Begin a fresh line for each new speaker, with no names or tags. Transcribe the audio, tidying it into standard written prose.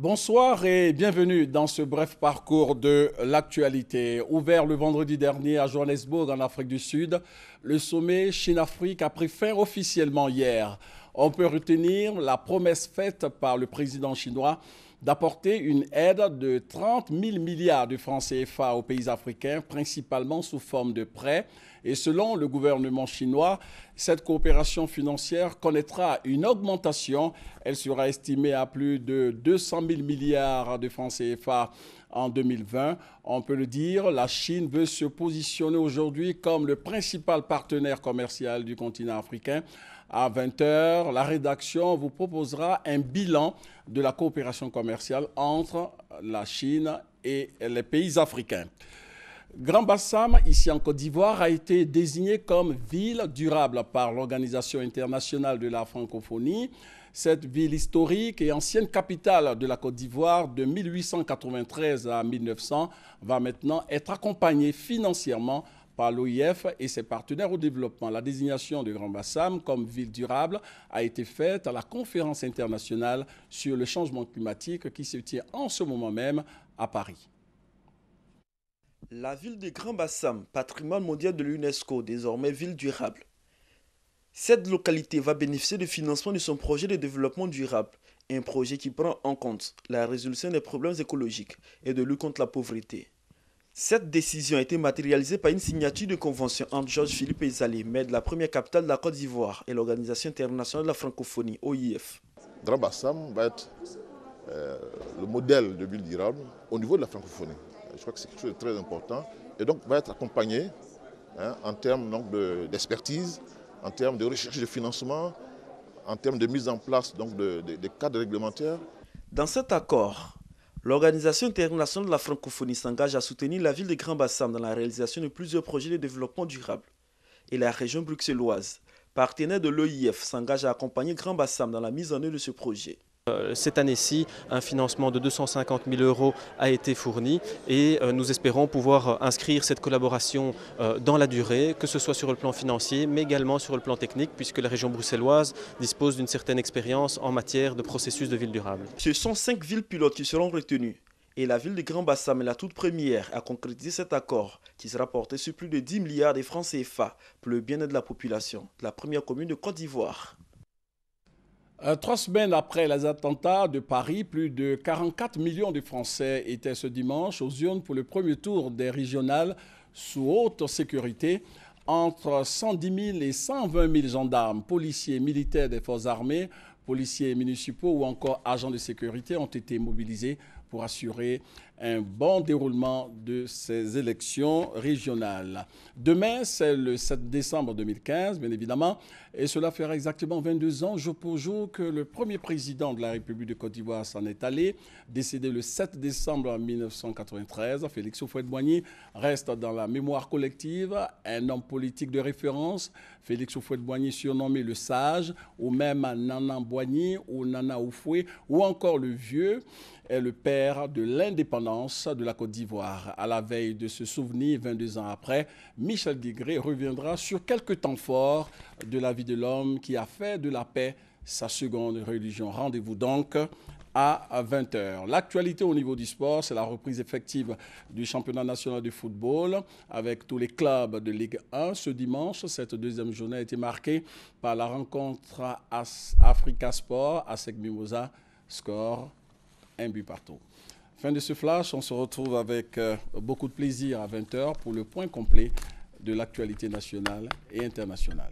Bonsoir et bienvenue dans ce bref parcours de l'actualité. Ouvert le vendredi dernier à Johannesburg en Afrique du Sud, le sommet Chine-Afrique a pris fin officiellement hier. On peut retenir la promesse faite par le président chinois d'apporter une aide de 30 000 milliards de francs CFA aux pays africains, principalement sous forme de prêts. Et selon le gouvernement chinois, cette coopération financière connaîtra une augmentation. Elle sera estimée à plus de 200 000 milliards de francs CFA en 2020. On peut le dire, la Chine veut se positionner aujourd'hui comme le principal partenaire commercial du continent africain. À 20h, la rédaction vous proposera un bilan de la coopération commerciale entre la Chine et les pays africains. Grand Bassam, ici en Côte d'Ivoire, a été désigné comme ville durable par l'Organisation internationale de la francophonie. Cette ville historique et ancienne capitale de la Côte d'Ivoire de 1893 à 1900 va maintenant être accompagnée financièrement par l'OIF et ses partenaires au développement. La désignation de Grand Bassam comme ville durable a été faite à la conférence internationale sur le changement climatique qui se tient en ce moment même à Paris.
La ville de Grand Bassam, patrimoine mondial de l'UNESCO, désormais ville durable. Cette localité va bénéficier du financement de son projet de développement durable, un projet qui prend en compte la résolution des problèmes écologiques et de lutte contre la pauvreté. Cette décision a été matérialisée par une signature de convention entre Georges Philippe Ezali, maire de la première capitale de la Côte d'Ivoire, et l'Organisation internationale de la francophonie, OIF.
Grand Bassam va être le modèle de ville durable au niveau de la francophonie. Je crois que c'est quelque chose de très important et donc va être accompagné en termes d'expertise, en termes de recherche de financement, en termes de mise en place de cadres réglementaires.
Dans cet accord, l'Organisation internationale de la francophonie s'engage à soutenir la ville de Grand Bassam dans la réalisation de plusieurs projets de développement durable. Et la région bruxelloise, partenaire de l'OIF, s'engage à accompagner Grand Bassam dans la mise en œuvre de ce projet.
Cette année-ci, un financement de 250 000 € a été fourni et nous espérons pouvoir inscrire cette collaboration dans la durée, que ce soit sur le plan financier, mais également sur le plan technique, puisque la région bruxelloise dispose d'une certaine expérience en matière de processus de ville durable.
Ce sont 5 villes pilotes qui seront retenues. Et la ville de Grand Bassam est la toute première à concrétiser cet accord qui sera porté sur plus de 10 milliards de francs CFA pour le bien-être de la population de la première commune de Côte d'Ivoire.
3 semaines après les attentats de Paris, plus de 44 millions de Français étaient ce dimanche aux urnes pour le premier tour des régionales sous haute sécurité. Entre 110 000 et 120 000 gendarmes, policiers, militaires des forces armées, policiers municipaux ou encore agents de sécurité ont été mobilisés pour assurer un bon déroulement de ces élections régionales. Demain, c'est le 7 décembre 2015, bien évidemment, et cela fera exactement 22 ans, jour pour jour, que le premier président de la République de Côte d'Ivoire s'en est allé, décédé le 7 décembre 1993. Félix Houphouët-Boigny reste dans la mémoire collective, un homme politique de référence. Félix Houphouët-Boigny surnommé le Sage, ou même Nana Boigny ou Nana Oufoué, ou encore le Vieux, est le père de l'indépendance de la Côte d'Ivoire. À la veille de ce souvenir, 22 ans après, Michel Digré reviendra sur quelques temps forts de la vie de l'homme qui a fait de la paix sa seconde religion. Rendez-vous donc à 20h. L'actualité au niveau du sport, c'est la reprise effective du championnat national de football avec tous les clubs de Ligue 1. Ce dimanche, cette deuxième journée a été marquée par la rencontre Africa Sport à Sec Mimosa, score 1 but partout. Fin de ce flash, on se retrouve avec beaucoup de plaisir à 20h pour le point complet de l'actualité nationale et internationale.